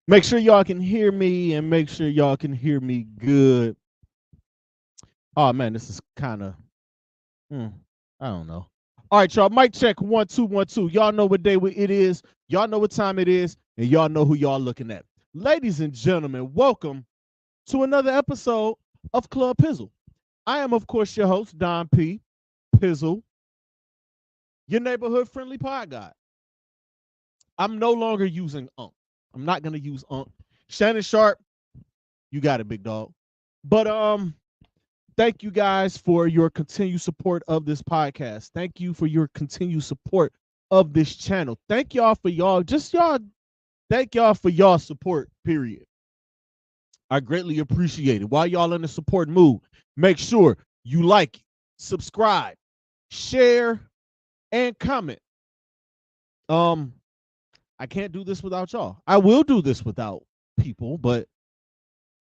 Make sure y'all can hear me and make sure y'all can hear me good. Oh man, this is kind of, I don't know. All right, y'all. Mic check 1 2 1 2. Y'all know what day it is. Y'all know what time it is, and y'all know who y'all looking at. Ladies and gentlemen, welcome to another episode of Club Pizzle. I am, of course, your host Don P. Pizzle, your neighborhood friendly pod guy. I'm no longer using Unk. I'm not gonna use Unk. Shannon Sharp, you got it, big dog. But thank you guys for your continued support of this podcast. Thank you for your continued support of this channel. Thank y'all for thank y'all for y'all support, period. I greatly appreciate it. While y'all in the support mood, make sure you like, subscribe, share, and comment. I can't do this without y'all. I will do this without people, but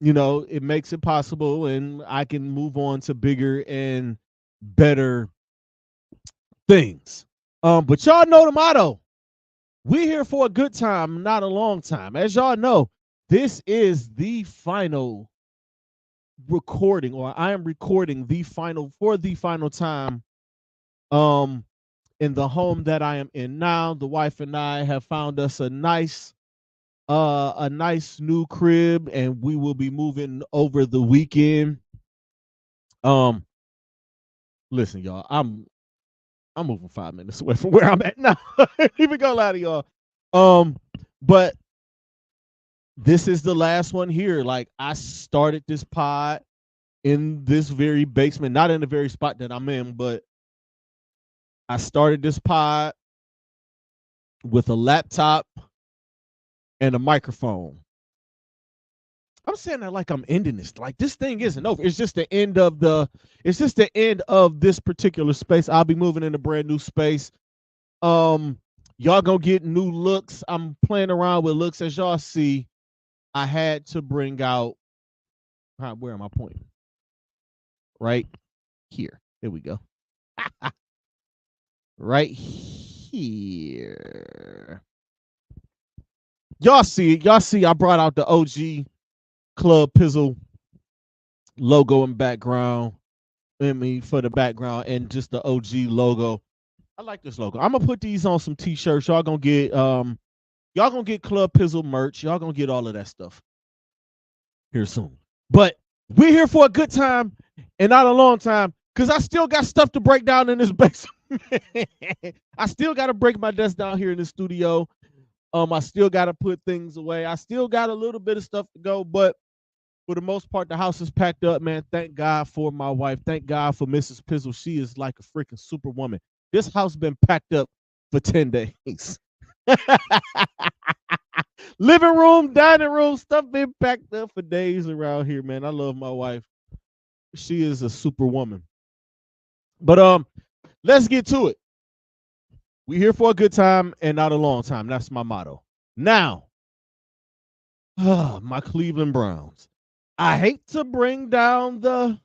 it makes it possible and I can move on to bigger and better things. But y'all know the motto. We're here for a good time, not a long time. As y'all know, this is the final recording, or I am recording the final time in the home that I am in now. The wife and I have found us a nice new crib, and we will be moving over the weekend. Listen, y'all, I'm moving 5 minutes away from where I'm at now. Even gonna lie to y'all. But this is the last one here. Like, I started this pod in this very basement, not in the very spot that I'm in, but I started this pod with a laptop and a microphone. I'm saying that like I'm ending this. Like, this thing isn't over. It's just the end of this particular space. I'll be moving in a brand new space. Y'all gonna get new looks. I'm playing around with looks. As y'all see, I had to bring out, where am I pointing? Right here. There we go. Right here. Y'all see it. Y'all see I brought out the OG Club Pizzle logo and background. For the background and just the OG logo. I like this logo. I'm gonna put these on some t-shirts. Y'all gonna get Club Pizzle merch. Y'all gonna get all of that stuff here soon. But we're here for a good time and not a long time, because I still got stuff to break down in this basement. I still got to break my desk down here in the studio. I still got to put things away. I still got a little bit of stuff to go, but for the most part, the house is packed up, man. Thank God for my wife. Thank God for Mrs. Pizzle. She is like a freaking superwoman. This house been packed up for 10 days. Living room, dining room, stuff been packed up for days around here, man. I love my wife. She is a superwoman. But let's get to it. We're here for a good time and not a long time. That's my motto. Now, my Cleveland Browns. I hate to bring down the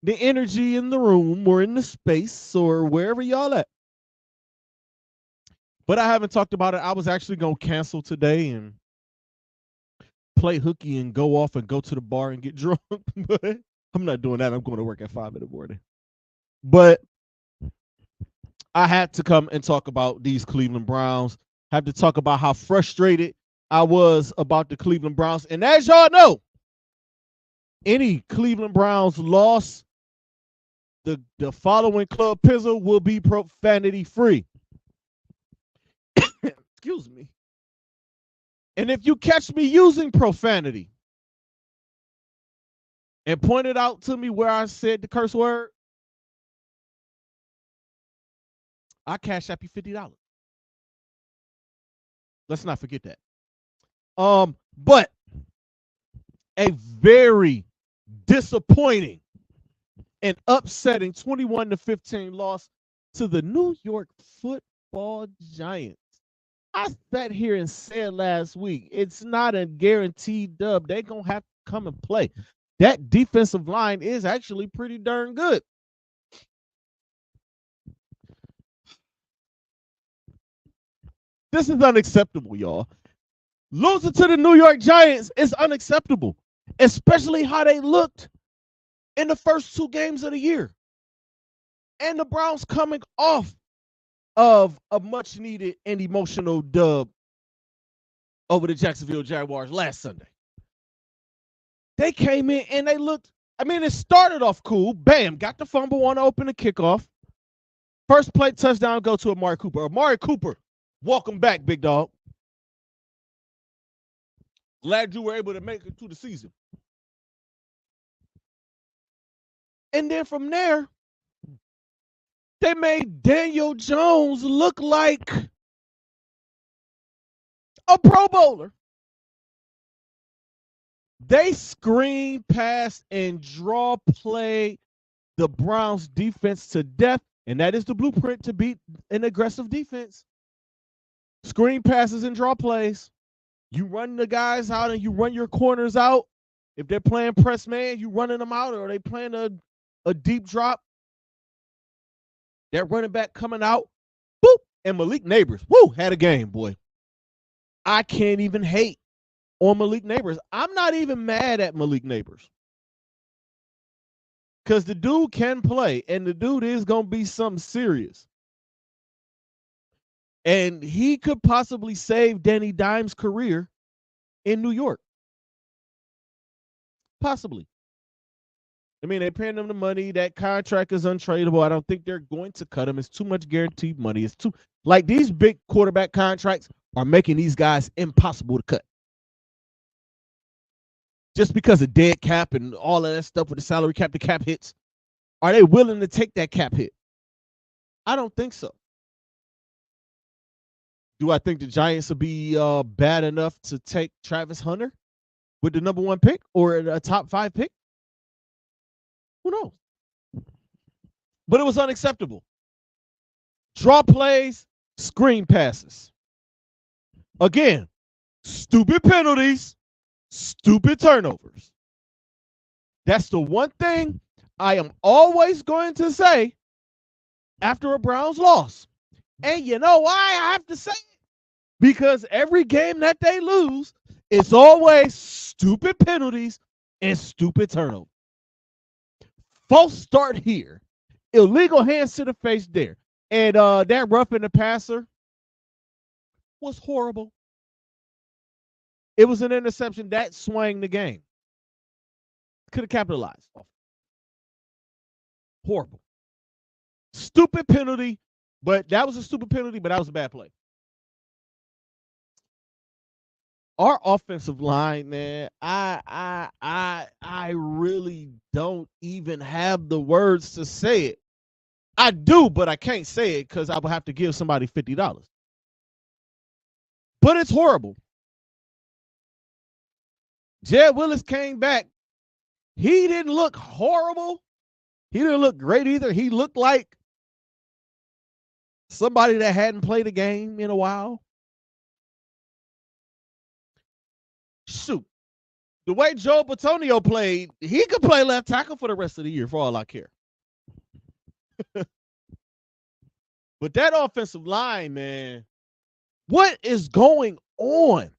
energy in the room or in the space or wherever y'all at, but I haven't talked about it. I was actually gonna cancel today and play hooky and go off and go to the bar and get drunk, but I'm not doing that. I'm going to work at 5 in the morning. But I had to come and talk about these Cleveland Browns. Have to talk about how frustrated I was about the Cleveland Browns. And as y'all know, any Cleveland Browns loss, the following Club Pizzle will be profanity free. Excuse me. And if you catch me using profanity and point it out to me where I said the curse word, I cash app you $50. Let's not forget that. But a very disappointing and upsetting 21-15 loss to the New York Football Giants. I sat here and said last week, it's not a guaranteed dub. They're going to have to come and play. That defensive line is actually pretty darn good. This is unacceptable, y'all. Losing to the New York Giants is unacceptable, especially how they looked in the first 2 games of the year. And the Browns coming off of a much needed and emotional dub over the Jacksonville Jaguars last Sunday. They came in and they looked, I mean, it started off cool. Bam, got the fumble on to open the kickoff. First play touchdown go to Amari Cooper. Amari Cooper, welcome back, big dog. Glad you were able to make it through the season. And then from there, they made Daniel Jones look like a Pro Bowler. They screen, pass, and draw play the Browns defense to death, and that is the blueprint to beat an aggressive defense. Screen passes and draw plays. You run the guys out and you run your corners out. If they're playing press man, you running them out, or they playing a deep drop. That running back coming out, boop, and Malik Neighbors, woo, had a game, boy. I can't even hate on Malik Neighbors. I'm not even mad at Malik Neighbors, because the dude can play, and the dude is going to be something serious. And he could possibly save Danny Dimes' career in New York. Possibly. I mean, they're paying him the money. That contract is untradeable. I don't think they're going to cut him. It's too much guaranteed money. It's too, like, these big quarterback contracts are making these guys impossible to cut. Just because of dead cap and all of that stuff with the salary cap, the cap hits, are they willing to take that cap hit? I don't think so. Do I think the Giants will be bad enough to take Travis Hunter with the number 1 pick or a top 5 pick? Who knows? But it was unacceptable. Draw plays, screen passes. Again, stupid penalties, stupid turnovers. That's the one thing I am always going to say after a Browns loss. And you know why I have to say it? Because every game that they lose, it's always stupid penalties and stupid turnovers. False start here. Illegal hands to the face there. And that roughing the passer was horrible. It was an interception that swung the game. Could have capitalized. Horrible. Stupid penalty, but that was a stupid penalty, but that was a bad play. Our offensive line, man, I really don't even have the words to say it. I do, but I can't say it because I would have to give somebody $50. But it's horrible. Jed Willis came back. He didn't look horrible. He didn't look great either. He looked like somebody that hadn't played a game in a while. Shoot, the way Joe Bitonio played, he could play left tackle for the rest of the year for all I care. But that offensive line, man, what is going on?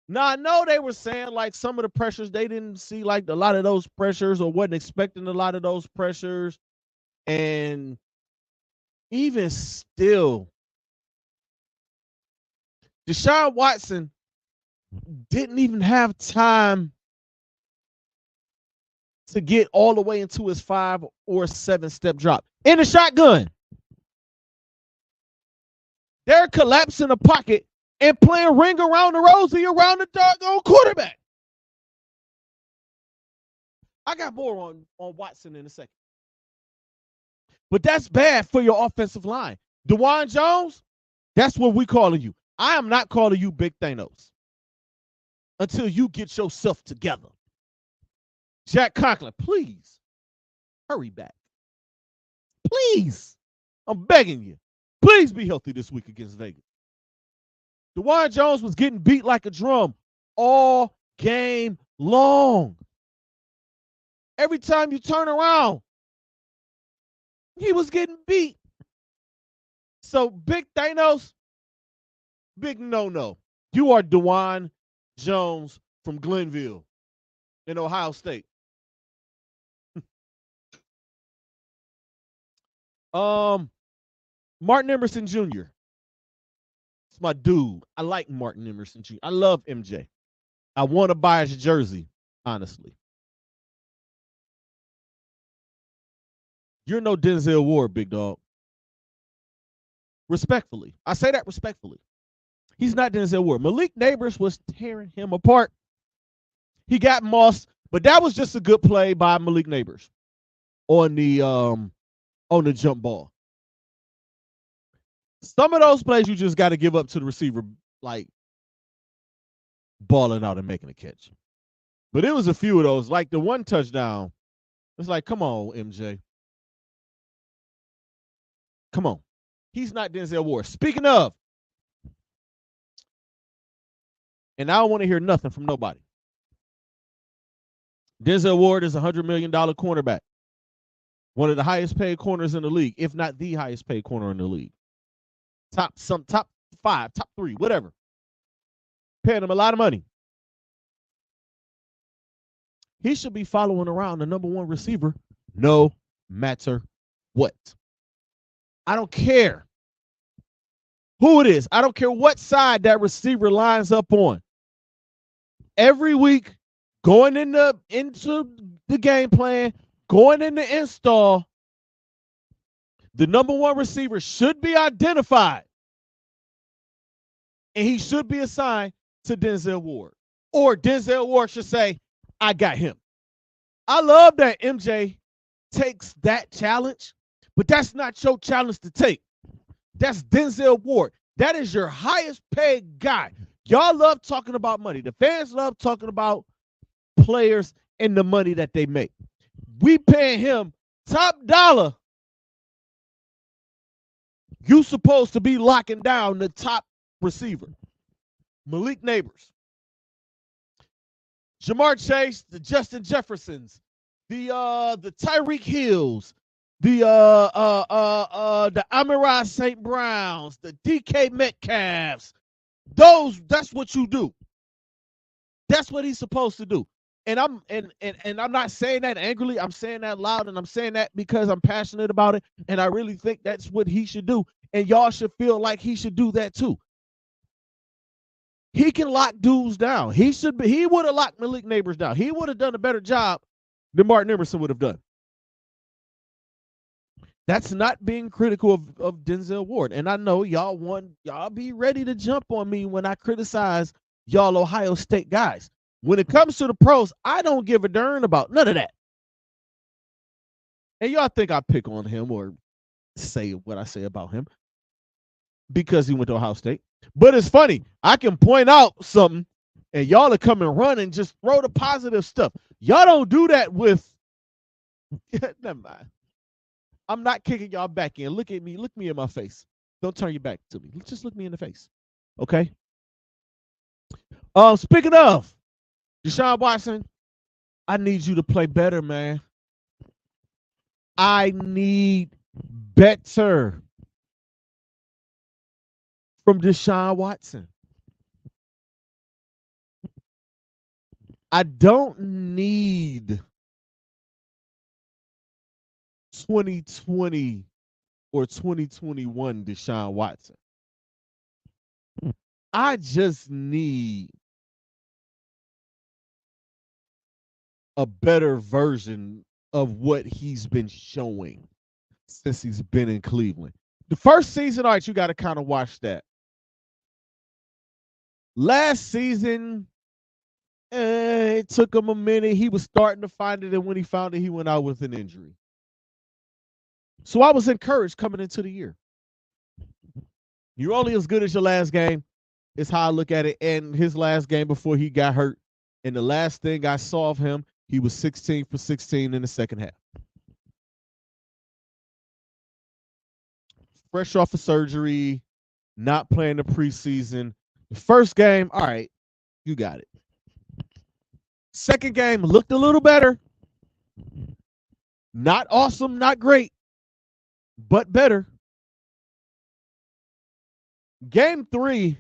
Now, I know they were saying like some of the pressures, they didn't see like a lot of those pressures or wasn't expecting a lot of those pressures. And even still, Deshaun Watson didn't even have time to get all the way into his 5 or 7 step drop in the shotgun. They're collapsing the pocket and playing ring around the rosy around the doggone quarterback. I got more on Watson in a second. But that's bad for your offensive line. DeJuan Jones, that's what we calling you. I am not calling you Big Thanos until you get yourself together. Jack Conklin, please hurry back. Please. I'm begging you. Please be healthy this week against Vegas. DeJuan Jones was getting beat like a drum all game long. Every time you turn around, he was getting beat. So Big Thanos, big no-no. You are DeJuan Jones from Glenville in Ohio State. Martin Emerson Jr. It's my dude. I like Martin Emerson Jr. I love MJ. I want to buy his jersey, honestly. You're no Denzel Ward, big dog. Respectfully. I say that respectfully. He's not Denzel Ward. Malik Neighbors was tearing him apart. He got mossed, but that was just a good play by Malik Neighbors on the jump ball. Some of those plays you just got to give up to the receiver, like balling out and making a catch. But it was a few of those, like the one touchdown. It's like, come on, MJ. Come on. He's not Denzel Ward. Speaking of, and I don't want to hear nothing from nobody. Denzel Ward is a $100 million cornerback. One of the highest paid corners in the league, if not the highest paid corner in the league. Top 5, top 3, whatever. Paying him a lot of money. He should be following around the number 1 receiver no matter what. I don't care who it is. I don't care what side that receiver lines up on. Every week, going into the game plan, going in the install, the number 1 receiver should be identified. And he should be assigned to Denzel Ward. Or Denzel Ward should say, I got him. I love that MJ takes that challenge, but that's not your challenge to take. That's Denzel Ward. That is your highest paid guy. Y'all love talking about money. The fans love talking about players and the money that they make. We paying him top dollar. You supposed to be locking down the top receiver. Malik Neighbors. Jamar Chase, the Justin Jeffersons, the Tyreek Hills, the Amon-Ra St. Browns, the DK Metcalfs. That's what you do. That's what he's supposed to do. And I'm not saying that angrily. I'm saying that loud, and I'm saying that because I'm passionate about it, and I really think that's what he should do. And y'all should feel like he should do that too. He can lock dudes down. He would have locked Malik Neighbors down. He would have done a better job than Martin Emerson would have done. That's not being critical of Denzel Ward. And I know y'all be ready to jump on me when I criticize y'all Ohio State guys. When it comes to the pros, I don't give a darn about none of that. And y'all think I pick on him or say what I say about him because he went to Ohio State. But it's funny. I can point out something and y'all are come and run and just throw the positive stuff. Y'all don't do that with never mind. I'm not kicking y'all back in. Look at me. Look me in my face. Don't turn your back to me. Just look me in the face. Okay? Speaking of Deshaun Watson, I need you to play better, man. I need better from Deshaun Watson. I don't need 2020 or 2021 Deshaun Watson. I just need a better version of what he's been showing since he's been in Cleveland. The first season, all right, you got to kind of watch that. Last season, it took him a minute. He was starting to find it, and when he found it, he went out with an injury. So I was encouraged coming into the year. You're only as good as your last game, is how I look at it. And his last game before he got hurt, and the last thing I saw of him, he was 16 for 16 in the second half. Fresh off of surgery, not playing the preseason. The first game, all right, you got it. Second game looked a little better. Not awesome, not great, but better. Game 3,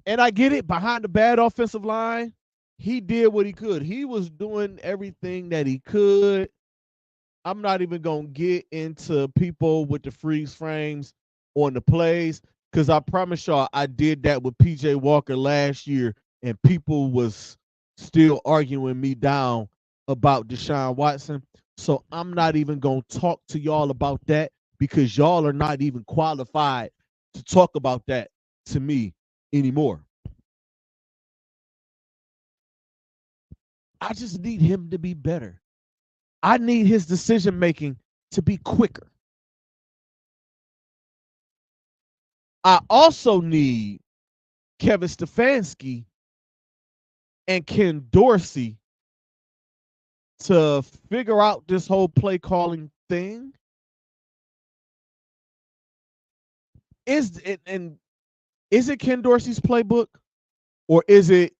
And I get it, behind the bad offensive line, he did what he could. He was doing everything that he could. I'm not even going to get into people with the freeze frames on the plays, because I promise y'all I did that with PJ Walker last year, and people was still arguing me down about Deshaun Watson. So I'm not even going to talk to y'all about that, because y'all are not even qualified to talk about that to me anymore. I just need him to be better. I need his decision making to be quicker. I also need Kevin Stefanski and Ken Dorsey to figure out this whole play calling thing. Is it Ken Dorsey's playbook, or is it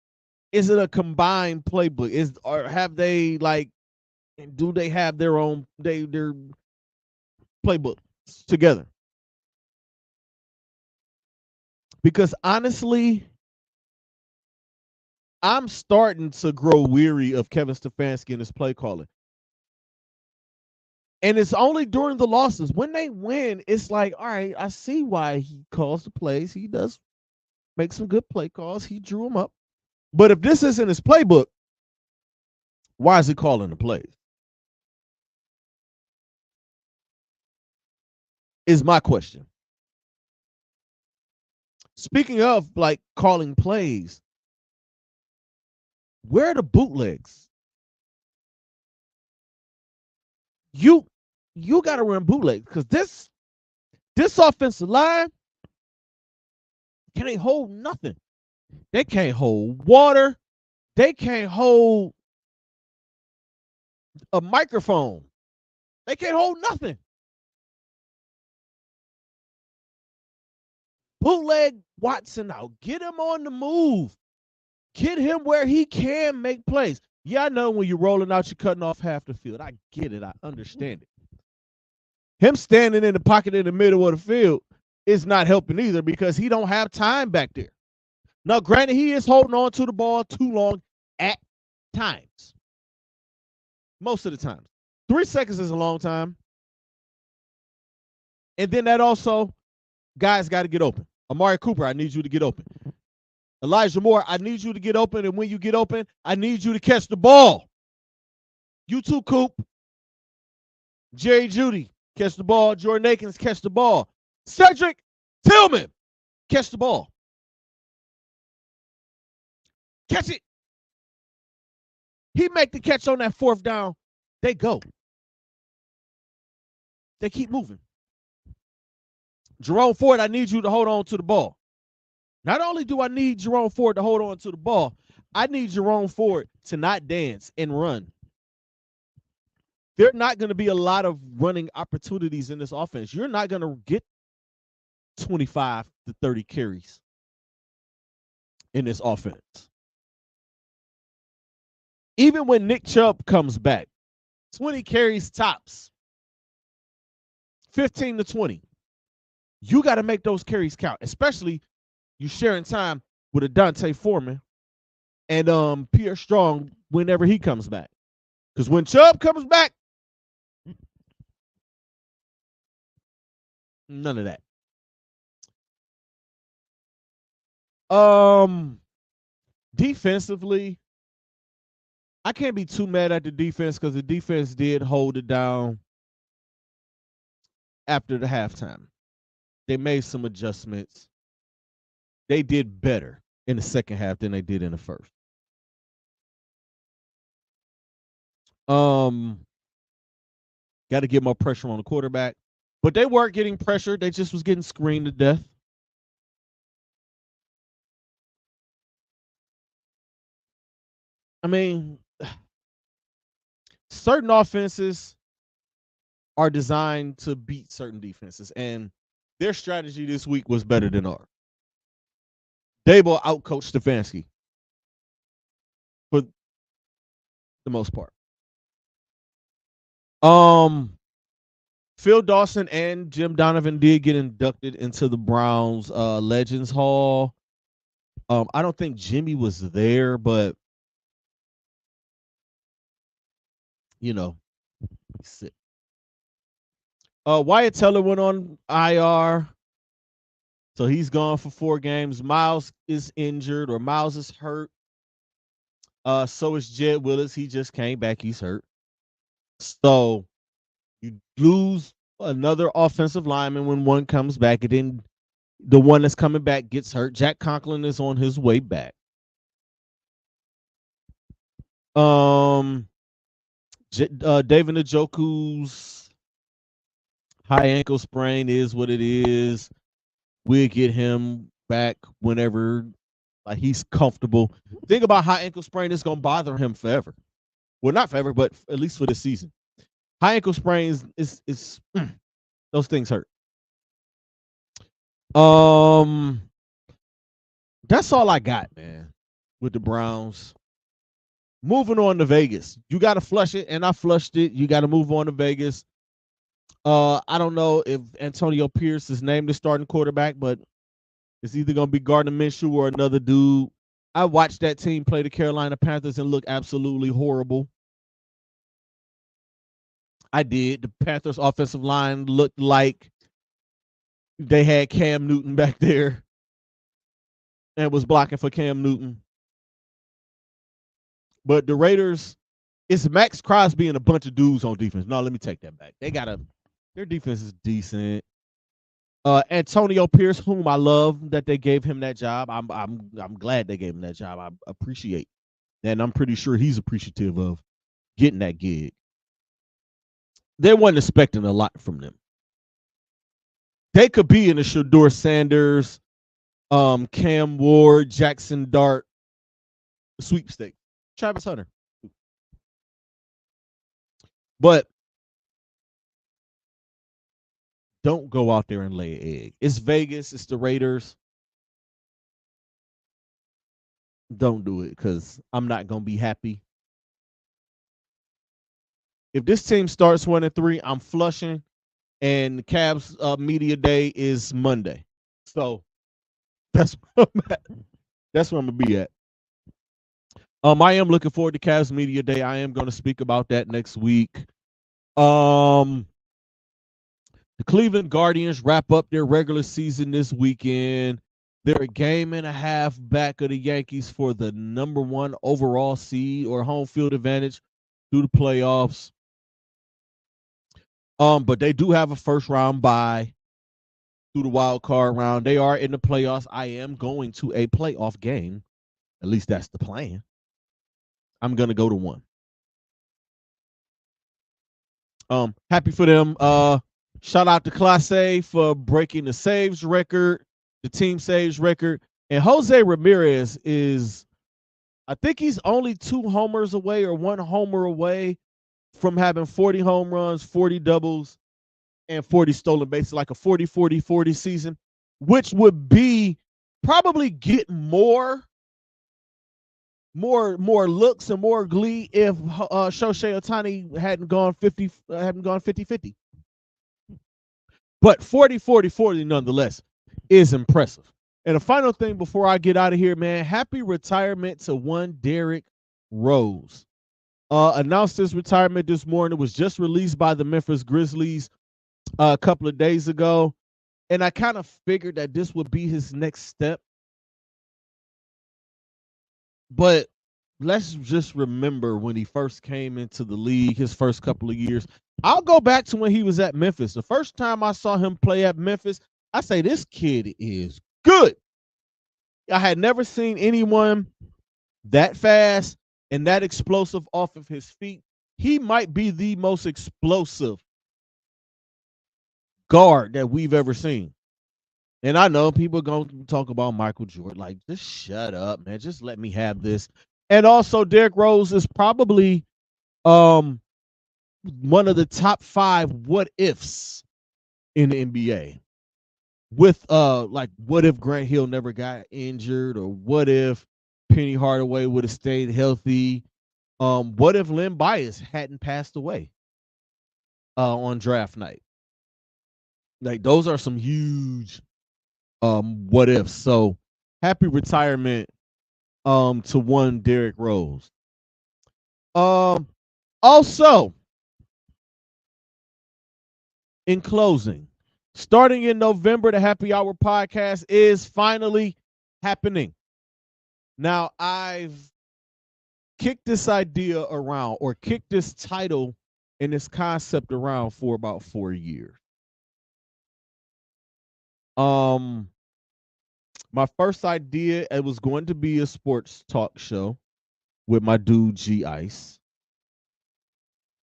a combined playbook? Or have they, like, do they have their own their playbook together? Because honestly, I'm starting to grow weary of Kevin Stefanski and his play calling. And it's only during the losses. When they win, it's like, all right, I see why he calls the plays. He does make some good play calls. He drew them up. But if this isn't his playbook, why is he calling the plays? Is my question. Speaking of, like, calling plays, where are the bootlegs? You got to run bootlegs, because this offensive line can't hold nothing. They can't hold water. They can't hold a microphone. They can't hold nothing. Bootleg Watson out. Get him on the move. Get him where he can make plays. Yeah, I know when you're rolling out, you're cutting off half the field. I get it. I understand it. Him standing in the pocket in the middle of the field is not helping either, because he don't have time back there. Now, granted, he is holding on to the ball too long at times. Most of the time. 3 seconds is a long time. And then that also, guys got to get open. Amari Cooper, I need you to get open. Elijah Moore, I need you to get open. And when you get open, I need you to catch the ball. You too, Coop. Jerry Jeudy, catch the ball. Jordan Akins, catch the ball. Cedric Tillman, catch the ball. Catch it. He make the catch on that fourth down. They go. They keep moving. Jerome Ford, I need you to hold on to the ball. Not only do I need Jerome Ford to hold on to the ball, I need Jerome Ford to not dance and run. There are not going to be a lot of running opportunities in this offense. You're not going to get 25 to 30 carries in this offense. Even when Nick Chubb comes back, 20 carries tops, 15 to 20. You got to make those carries count, especially you sharing time with a Dante Foreman and Pierre Strong whenever he comes back. Because when Chubb comes back, none of that. Defensively, I can't be too mad at the defense, because the defense did hold it down after the halftime. They made some adjustments. They did better in the second half than they did in the first. Got to get more pressure on the quarterback. But they weren't getting pressure. They just was getting screened to death. I mean, certain offenses are designed to beat certain defenses, and their strategy this week was better than ours. Dable outcoached Stefanski for the most part. Phil Dawson and Jim Donovan did get inducted into the Browns Legends Hall. I don't think Jimmy was there, but you know, Wyatt Teller went on IR, so he's gone for 4 games. Miles is injured, or Miles is hurt. So is Jed Willis. He just came back. He's hurt. So you lose another offensive lineman when one comes back, and then the one that's coming back gets hurt. Jack Conklin is on his way back. David Njoku's high ankle sprain is what it is. We'll get him back whenever he's comfortable. Think about high ankle sprain is going to bother him forever. Well, not forever, but at least for the season. High ankle sprains is those things hurt. That's all I got, man, with the Browns. Moving on to Vegas. You got to flush it, and I flushed it. You got to move on to Vegas. I don't know if Antonio Pierce is named the starting quarterback, but it's either going to be Gardner Minshew or another dude. I watched that team play the Carolina Panthers and look absolutely horrible. I did. The Panthers' offensive line looked like they had Cam Newton back there and was blocking for Cam Newton. But the Raiders, it's Max Crosby and a bunch of dudes on defense. No, let me take that back. Their defense is decent. Antonio Pierce, whom I love that they gave him that job. I'm glad they gave him that job. I appreciate, and I'm pretty sure he's appreciative of getting that gig. They weren't expecting a lot from them. They could be in the Shedeur Sanders, Cam Ward, Jackson Dart sweepstakes. Travis Hunter. But don't go out there and lay an egg. It's Vegas. It's the Raiders. Don't do it because I'm not going to be happy. If this team starts 1-3, I'm flushing, and the Cavs media day is Monday. So that's where I'm at. That's where I'm going to be at. I am looking forward to Cavs media day. I am going to speak about that next week. The Cleveland Guardians wrap up their regular season this weekend. They're a game and a half back of the Yankees for the number 1 overall seed or home field advantage through the playoffs. But they do have a first round bye through the wild card round. They are in the playoffs. I am going to a playoff game. At least that's the plan. I'm going to go to one. Happy for them. Shout out to Clase for breaking the saves record, the team saves record. And Jose Ramirez is, I think he's only 2 homers away or 1 homer away from having 40 home runs, 40 doubles, and 40 stolen bases, like a 40-40-40 season, which would be probably get more looks and more glee if Shohei Ohtani hadn't gone 50-50. But 40-40-40 nonetheless is impressive. And the final thing before I get out of here, man, happy retirement to one Derrick Rose. Announced his retirement this morning. It was just released by the Memphis Grizzlies a couple of days ago. And I kind of figured that this would be his next step. But let's just remember when he first came into the league, his first couple of years. I'll go back to when he was at Memphis. The first time I saw him play at Memphis, I say, this kid is good. I had never seen anyone that fast and that explosive off of his feet. He might be the most explosive guard that we've ever seen. And I know people are going to talk about Michael Jordan. Like, just shut up, man. Just let me have this. And also, Derrick Rose is probably one of the top 5 what-ifs in the NBA. With, like, what if Grant Hill never got injured? Or what if Penny Hardaway would have stayed healthy? What if Len Bias hadn't passed away on draft night? Like, those are some huge what ifs. So happy retirement to one Derrick Rose. Also, in closing, starting in November, the Happy Hour podcast is finally happening. Now, I've kicked this idea around, or kicked this title and this concept around for about 4 years. My first idea, it was going to be a sports talk show with my dude G Ice.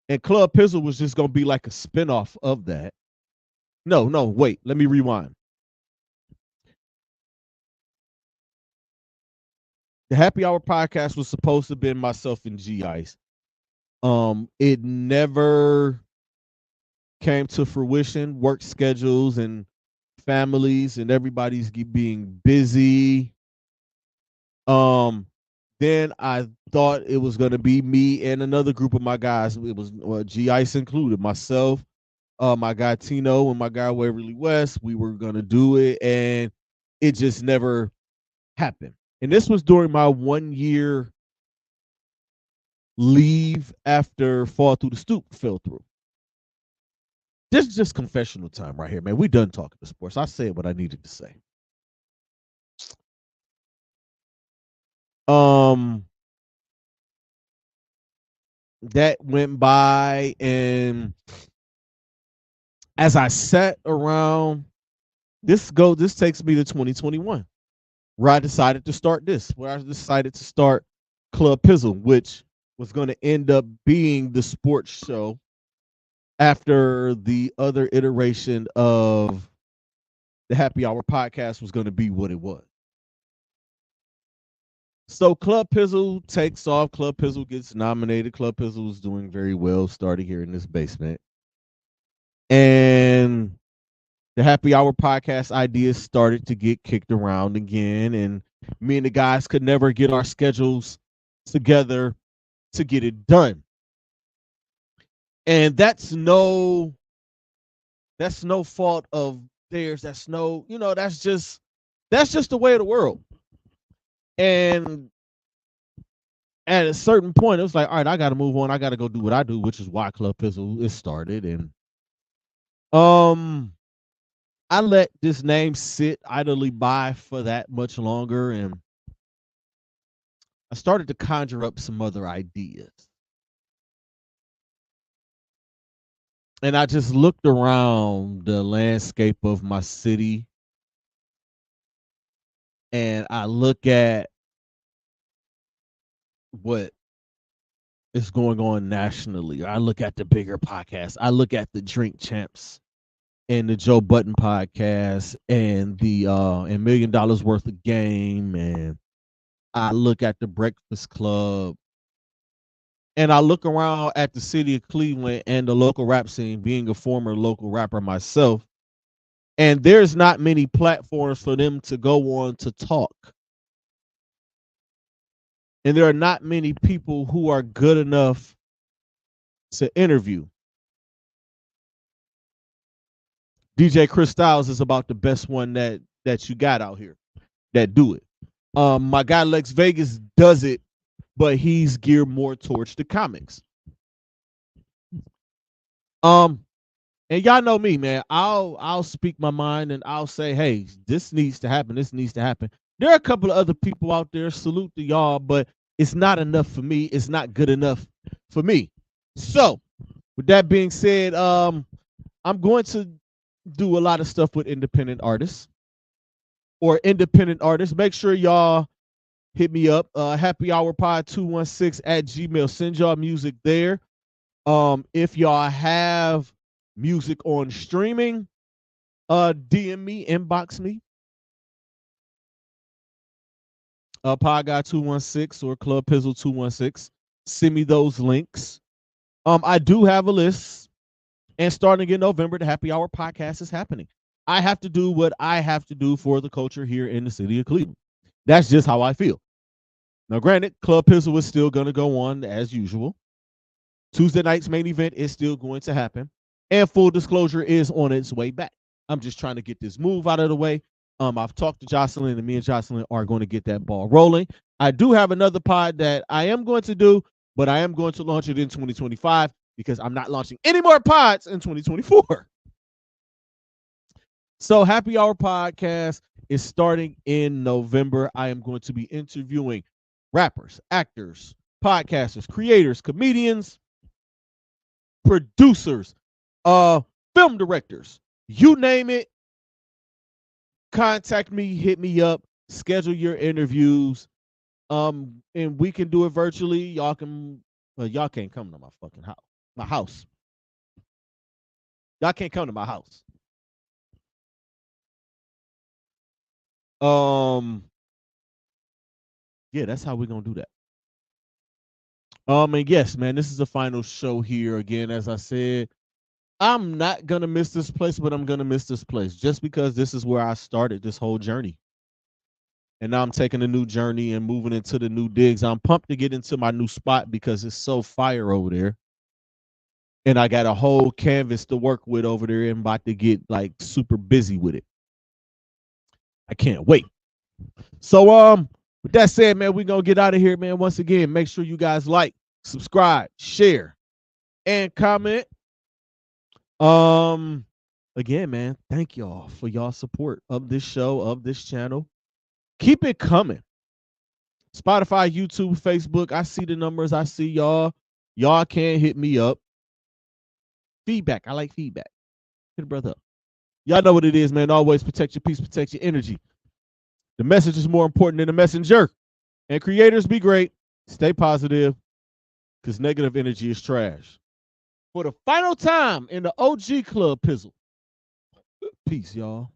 And Club Pizzle was just gonna be like a spinoff of that. No, wait, let me rewind. The Happy Hour podcast was supposed to be myself and G Ice. It never came to fruition. Work schedules and families and everybody's being busy. Then I thought it was gonna be me and another group of my guys. It was G Ice included, myself, my guy Tino, and my guy Waverly West. We were gonna do it, and it just never happened. And this was during my 1 year leave after Fall Through the Stoop fell through. This is just confessional time right here, man. We done talking to sports. I said what I needed to say. That went by, and as I sat around, this takes me to 2021, where I decided to start Club Pizzle, which was going to end up being the sports show after the other iteration of the Happy Hour podcast was going to be what it was. So Club Pizzle takes off. Club Pizzle gets nominated. Club Pizzle is doing very well, starting here in this basement. And the Happy Hour podcast ideas started to get kicked around again. And me and the guys could never get our schedules together to get it done. And that's no fault of theirs. That's just the way of the world. And at a certain point, it was like, all right, I got to move on. I got to go do what I do, which is why Club Pizzle is started. And I let this name sit idly by for that much longer, and I started to conjure up some other ideas. And I just looked around the landscape of my city, and I look at what is going on nationally. I look at the bigger podcasts. I look at the Drink Champs and the Joe Budden podcast and the and $1 Million Worth of Game, and I look at the Breakfast Club, and I look around at the city of Cleveland and the local rap scene, being a former local rapper myself, and there's not many platforms for them to go on to talk. And there are not many people who are good enough to interview. DJ Chris Styles is about the best one that you got out here that do it. My guy Lex Vegas does it, but he's geared more towards the comics. And y'all know me, man. I'll speak my mind and I'll say, hey, this needs to happen. This needs to happen. There are a couple of other people out there. Salute to y'all, but it's not enough for me. It's not good enough for me. So, with that being said, I'm going to do a lot of stuff with independent artists. Make sure y'all hit me up. happyhourpod216@gmail. Send y'all music there. If y'all have music on streaming, DM me, inbox me. Pod Guy 216 or Club Pizzle 216. Send me those links. I do have a list, and starting in November, the Happy Hour podcast is happening. I have to do what I have to do for the culture here in the city of Cleveland. That's just how I feel. Now, granted, Club Pizzle is still going to go on as usual. Tuesday night's main event is still going to happen, and full disclosure is on its way back. I'm just trying to get this move out of the way. I've talked to Jocelyn, and me and Jocelyn are going to get that ball rolling. I do have another pod that I am going to do, but I am going to launch it in 2025 because I'm not launching any more pods in 2024. So Happy Hour Podcast is starting in November. I am going to be interviewing rappers, actors, podcasters, creators, comedians, producers, film directors, you name it. Contact me, hit me up, schedule your interviews, and we can do it virtually. Y'all can't come to my fucking house. My house. Y'all can't come to my house. Yeah, that's how we're gonna do that. And yes, man, this is the final show here. Again, as I said, I'm not gonna miss this place, but I'm gonna miss this place just because this is where I started this whole journey. And now I'm taking a new journey and moving into the new digs. I'm pumped to get into my new spot because it's so fire over there. And I got a whole canvas to work with over there and about to get like super busy with it. I can't wait. So with that said, man, we're gonna get out of here, man. Once again, make sure you guys like, subscribe, share, and comment. Again, man, thank y'all for y'all support of this show, of this channel. Keep it coming. Spotify, YouTube, Facebook. I see the numbers. I see y'all. Y'all can't hit me up. Feedback. I like feedback. Hit a brother up. Y'all know what it is, man. Always protect your peace, protect your energy. The message is more important than the messenger. And creators, be great. Stay positive, because negative energy is trash. For the final time in the OG Club, Pizzle. Peace, y'all.